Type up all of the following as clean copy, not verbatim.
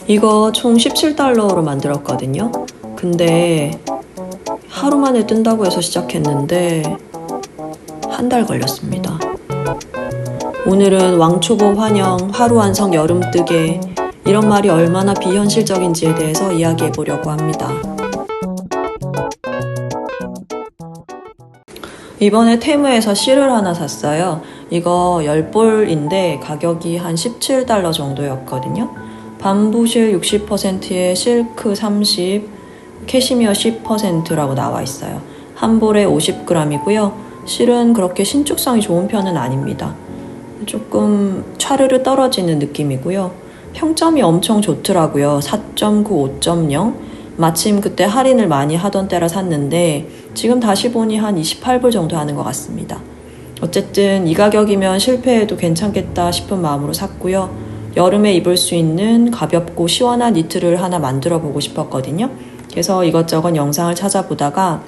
이거 총 17달러로 만들었거든요. 근데 하루 만에 뜬다고 해서 시작했는데 한 달 걸렸습니다. 오늘은 왕초보 환영, 하루 완성 여름뜨개, 이런 말이 얼마나 비현실적인지에 대해서 이야기해 보려고 합니다. 이번에 테무에서 실을 하나 샀어요. 이거 10볼인데 가격이 한 17달러 정도였거든요. 밤부실 60%에 실크 30, 캐시미어 10%라고 나와 있어요. 한 볼에 50g이고요. 실은 그렇게 신축성이 좋은 편은 아닙니다. 조금 촤르르 떨어지는 느낌이고요. 평점이 엄청 좋더라고요. 4.9, 5.0. 마침 그때 할인을 많이 하던 때라 샀는데 지금 다시 보니 한 28불 정도 하는 것 같습니다. 어쨌든 이 가격이면 실패해도 괜찮겠다 싶은 마음으로 샀고요. 여름에 입을 수 있는 가볍고 시원한 니트를 하나 만들어 보고 싶었거든요. 그래서 이것저것 영상을 찾아보다가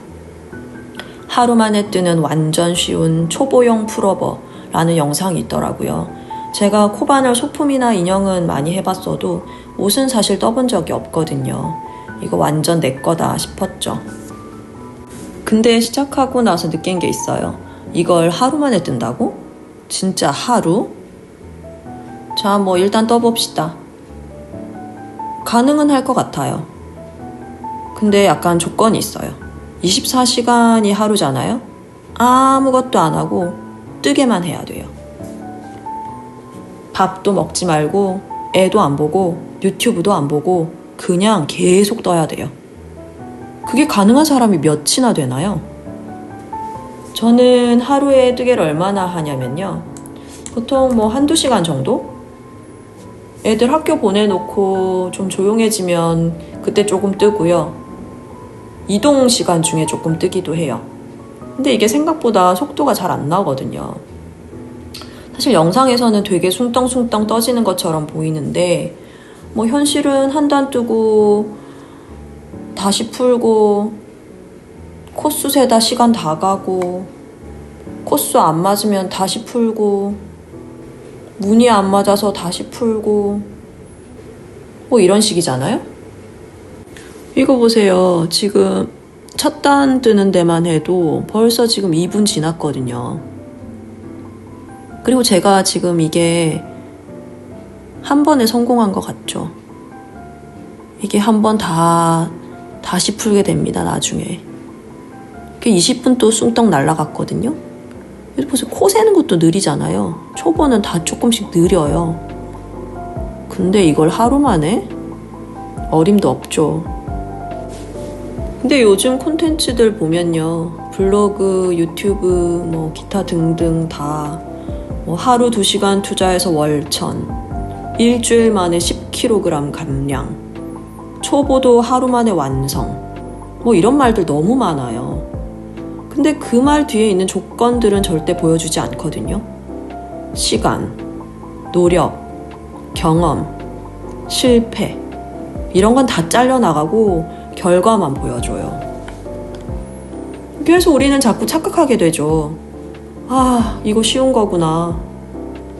하루 만에 뜨는 완전 쉬운 초보용 풀오버라는 영상이 있더라고요. 제가 코바늘 소품이나 인형은 많이 해봤어도 옷은 사실 떠본 적이 없거든요. 이거 완전 내 거다 싶었죠. 근데 시작하고 나서 느낀 게 있어요. 이걸 하루 만에 뜬다고? 진짜 하루? 자, 일단 떠봅시다. 가능은 할 것 같아요. 근데 약간 조건이 있어요. 24시간이 하루잖아요? 아무것도 안 하고 뜨개만 해야 돼요. 밥도 먹지 말고 애도 안 보고 유튜브도 안 보고 그냥 계속 떠야 돼요. 그게 가능한 사람이 몇이나 되나요? 저는 하루에 뜨개를 얼마나 하냐면요. 보통 한두 시간 정도? 애들 학교 보내놓고 좀 조용해지면 그때 조금 뜨고요. 이동 시간 중에 조금 뜨기도 해요. 근데 이게 생각보다 속도가 잘 안 나거든요. 사실 영상에서는 되게 숭덩숭덩 떠지는 것처럼 보이는데 현실은 한 단 뜨고 다시 풀고 코수 세다 시간 다 가고 코수 안 맞으면 다시 풀고 무늬 안 맞아서 다시 풀고 이런 식이잖아요? 이거 보세요. 지금 첫 단 뜨는 데만 해도 벌써 지금 2분 지났거든요. 그리고 제가 지금 이게 한 번에 성공한 것 같죠? 이게 한 번 다시 풀게 됩니다, 나중에. 20분 또 숭떡 날아갔거든요? 그래서 보세요. 코 세는 것도 느리잖아요. 초보는 다 조금씩 느려요. 근데 이걸 하루 만에? 어림도 없죠. 근데 요즘 콘텐츠들 보면요. 블로그, 유튜브, 기타 등등 다 하루 2시간 투자해서 월천, 일주일 만에 10kg 감량, 초보도 하루 만에 완성, 이런 말들 너무 많아요. 근데 그 말 뒤에 있는 조건들은 절대 보여주지 않거든요. 시간, 노력, 경험, 실패, 이런 건 다 잘려나가고 결과만 보여줘요. 그래서 우리는 자꾸 착각하게 되죠. 아, 이거 쉬운 거구나.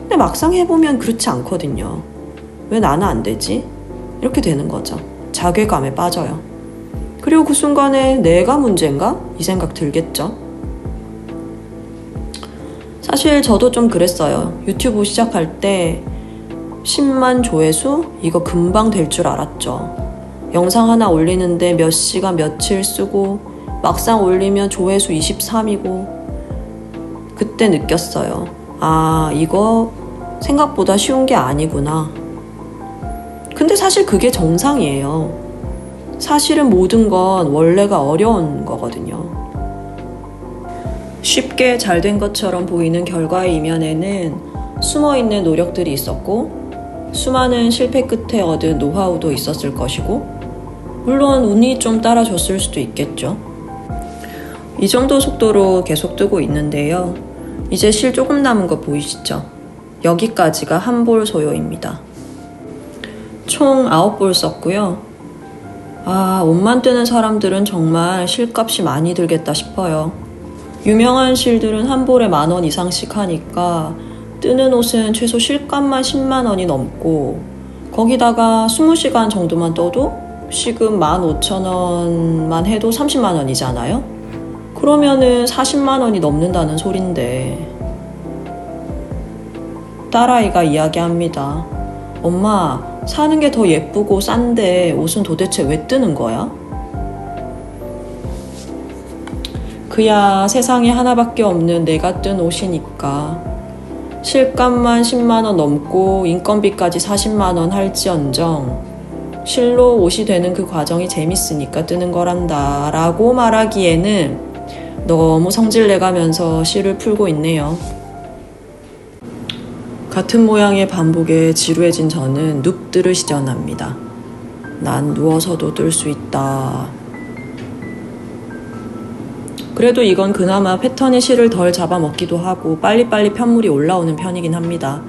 근데 막상 해보면 그렇지 않거든요. 왜 나는 안 되지? 이렇게 되는 거죠. 자괴감에 빠져요. 그리고 그 순간에 내가 문제인가? 이 생각 들겠죠. 사실 저도 좀 그랬어요. 유튜브 시작할 때 10만 조회수? 이거 금방 될 줄 알았죠. 영상 하나 올리는데 몇 시간 며칠 쓰고 막상 올리면 조회수 23이고 그때 느꼈어요. 아, 이거 생각보다 쉬운 게 아니구나. 근데 사실 그게 정상이에요. 사실은 모든 건 원래가 어려운 거거든요. 쉽게 잘 된 것처럼 보이는 결과의 이면에는 숨어있는 노력들이 있었고 수많은 실패 끝에 얻은 노하우도 있었을 것이고 물론 운이 좀 따라줬을 수도 있겠죠. 이 정도 속도로 계속 뜨고 있는데요. 이제 실 조금 남은 거 보이시죠? 여기까지가 한 볼 소요입니다. 총 9볼 썼고요. 아, 옷만 뜨는 사람들은 정말 실값이 많이 들겠다 싶어요. 유명한 실들은 한 볼에 10,000원 이상씩 하니까 뜨는 옷은 최소 실값만 10만 원이 넘고 거기다가 20시간 정도만 떠도 시급 15,000원만 해도 30만 원이잖아요? 그러면은 40만 원이 넘는다는 소린데. 딸아이가 이야기합니다. 엄마, 사는 게 더 예쁘고 싼데 옷은 도대체 왜 뜨는 거야? 그야 세상에 하나밖에 없는 내가 뜬 옷이니까. 실값만 10만 원 넘고 인건비까지 40만 원 할지언정 실로 옷이 되는 그 과정이 재밌으니까 뜨는 거란다 라고 말하기에는 너무 성질내가면서 시를 풀고 있네요. 같은 모양의 반복에 지루해진 저는 눕들을 시전합니다. 난 누워서도 뜰 수 있다. 그래도 이건 그나마 패턴의 실을 덜 잡아먹기도 하고 빨리빨리 편물이 올라오는 편이긴 합니다.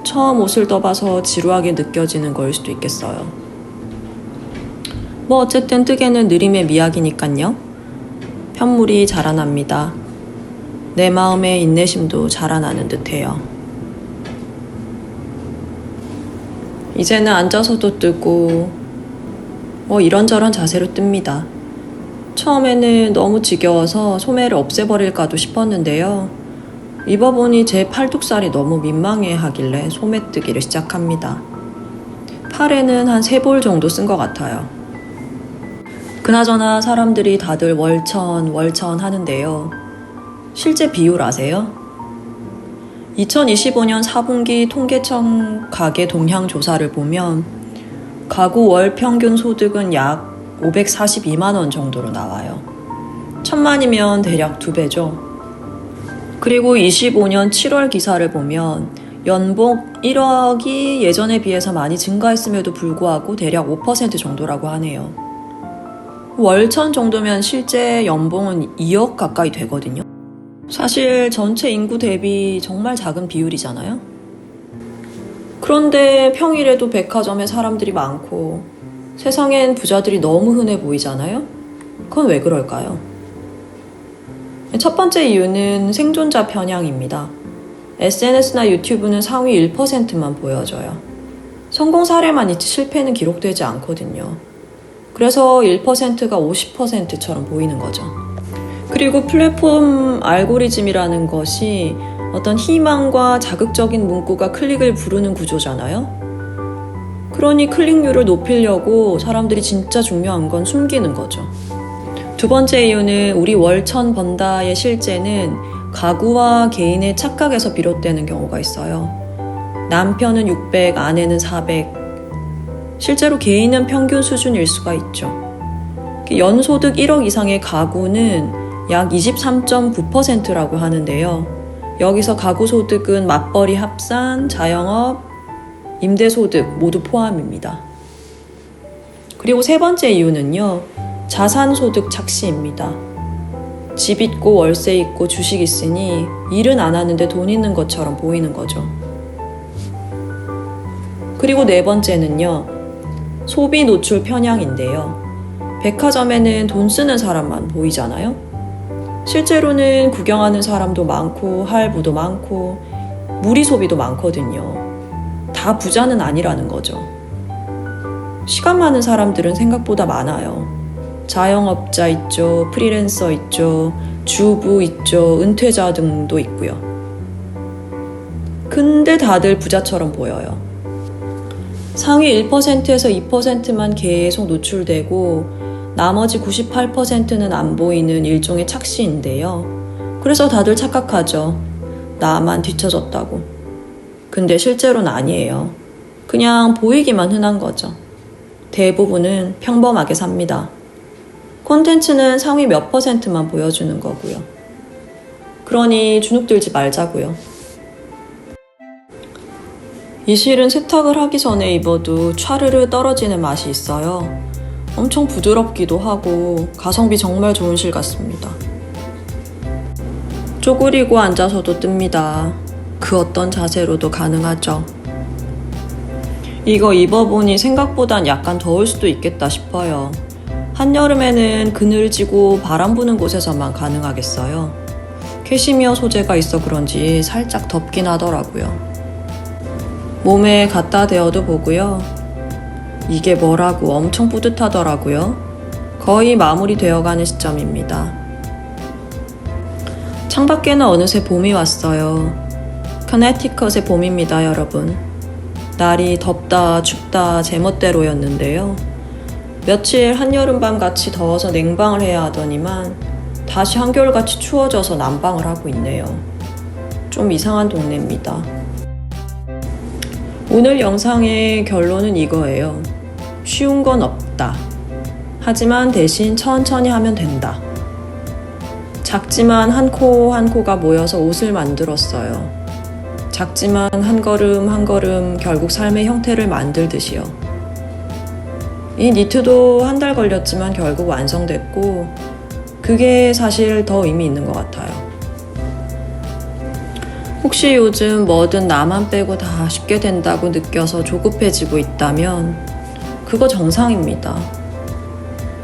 처음 옷을 떠봐서 지루하게 느껴지는 거일 수도 있겠어요. 뭐 어쨌든 뜨개는 느림의 미학이니깐요. 편물이 자라납니다. 내 마음의 인내심도 자라나는 듯해요. 이제는 앉아서도 뜨고 이런저런 자세로 뜹니다. 처음에는 너무 지겨워서 소매를 없애버릴까도 싶었는데요. 입어보니 제 팔뚝살이 너무 민망해 하길래 소매뜨기를 시작합니다. 팔에는 한 3볼 정도 쓴 것 같아요. 그나저나 사람들이 다들 월천 하는데요. 실제 비율 아세요? 2025년 4분기 통계청 가계 동향 조사를 보면 가구 월 평균 소득은 약 542만 원 정도로 나와요. 1,000만이면 대략 2배죠. 그리고 25년 7월 기사를 보면 연봉 1억이 예전에 비해서 많이 증가했음에도 불구하고 대략 5% 정도라고 하네요. 월천 정도면 실제 연봉은 2억 가까이 되거든요. 사실 전체 인구 대비 정말 작은 비율이잖아요. 그런데 평일에도 백화점에 사람들이 많고 세상엔 부자들이 너무 흔해 보이잖아요? 그건 왜 그럴까요? 첫 번째 이유는 생존자 편향입니다. SNS나 유튜브는 상위 1%만 보여줘요. 성공 사례만 있지 실패는 기록되지 않거든요. 그래서 1%가 50%처럼 보이는 거죠. 그리고 플랫폼 알고리즘이라는 것이 어떤 희망과 자극적인 문구가 클릭을 부르는 구조잖아요. 그러니 클릭률을 높이려고 사람들이 진짜 중요한 건 숨기는 거죠. 두 번째 이유는 우리 월 1,000 번다의 실제는 가구와 개인의 착각에서 비롯되는 경우가 있어요. 남편은 600, 아내는 400. 실제로 개인은 평균 수준일 수가 있죠. 연소득 1억 이상의 가구는 약 23.9%라고 하는데요. 여기서 가구 소득은 맞벌이 합산, 자영업, 임대소득 모두 포함입니다. 그리고 세 번째 이유는요. 자산소득 착시입니다. 집 있고 월세 있고 주식 있으니 일은 안 하는데 돈 있는 것처럼 보이는 거죠. 그리고 네 번째는요. 소비 노출 편향인데요. 백화점에는 돈 쓰는 사람만 보이잖아요. 실제로는 구경하는 사람도 많고 할부도 많고 무리 소비도 많거든요. 다 부자는 아니라는 거죠. 시간 많은 사람들은 생각보다 많아요. 자영업자 있죠, 프리랜서 있죠, 주부 있죠, 은퇴자 등도 있고요. 근데 다들 부자처럼 보여요. 상위 1%에서 2%만 계속 노출되고 나머지 98%는 안 보이는 일종의 착시인데요. 그래서 다들 착각하죠. 나만 뒤처졌다고. 근데 실제로는 아니에요. 그냥 보이기만 흔한 거죠. 대부분은 평범하게 삽니다. 콘텐츠는 상위 몇 %만 보여주는 거고요. 그러니 주눅들지 말자고요. 이 실은 세탁을 하기 전에 입어도 촤르르 떨어지는 맛이 있어요. 엄청 부드럽기도 하고 가성비 정말 좋은 실 같습니다. 쪼그리고 앉아서도 뜹니다. 그 어떤 자세로도 가능하죠. 이거 입어보니 생각보단 약간 더울 수도 있겠다 싶어요. 한여름에는 그늘지고 바람 부는 곳에서만 가능하겠어요. 캐시미어 소재가 있어 그런지 살짝 덥긴 하더라고요. 몸에 갖다 대어도 보고요. 이게 뭐라고 엄청 뿌듯하더라고요. 거의 마무리되어가는 시점입니다. 창밖에는 어느새 봄이 왔어요. 커네티컷의 봄입니다, 여러분. 날이 덥다 춥다 제멋대로였는데요. 며칠 한여름밤 같이 더워서 냉방을 해야 하더니만 다시 한겨울같이 추워져서 난방을 하고 있네요. 좀 이상한 동네입니다. 오늘 영상의 결론은 이거예요. 쉬운 건 없다. 하지만 대신 천천히 하면 된다. 작지만 한 코 한 코가 모여서 옷을 만들었어요. 작지만 한 걸음 한 걸음 결국 삶의 형태를 만들듯이요. 이 니트도 한 달 걸렸지만 결국 완성됐고 그게 사실 더 의미 있는 것 같아요. 혹시 요즘 뭐든 나만 빼고 다 쉽게 된다고 느껴서 조급해지고 있다면 그거 정상입니다.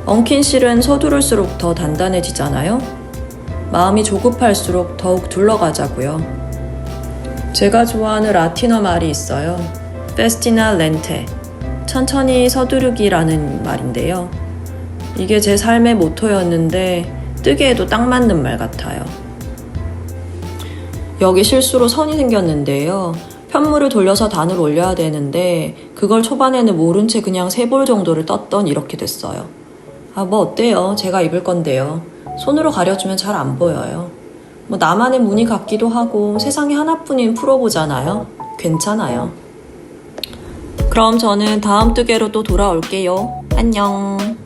엉킨 실은 서두를수록 더 단단해지잖아요? 마음이 조급할수록 더욱 둘러가자고요. 제가 좋아하는 라틴어 말이 있어요. Festina lente. 천천히 서두르기라는 말인데요. 이게 제 삶의 모토였는데 뜨개에도 딱 맞는 말 같아요. 여기 실수로 선이 생겼는데요. 편물을 돌려서 단을 올려야 되는데 그걸 초반에는 모른 채 그냥 3볼 정도를 떴던 이렇게 됐어요. 뭐 어때요? 제가 입을 건데요. 손으로 가려주면 잘 안 보여요. 나만의 무늬 같기도 하고 세상에 하나뿐인 프로보잖아요. 괜찮아요. 그럼 저는 다음 뜨개로 또 돌아올게요. 안녕.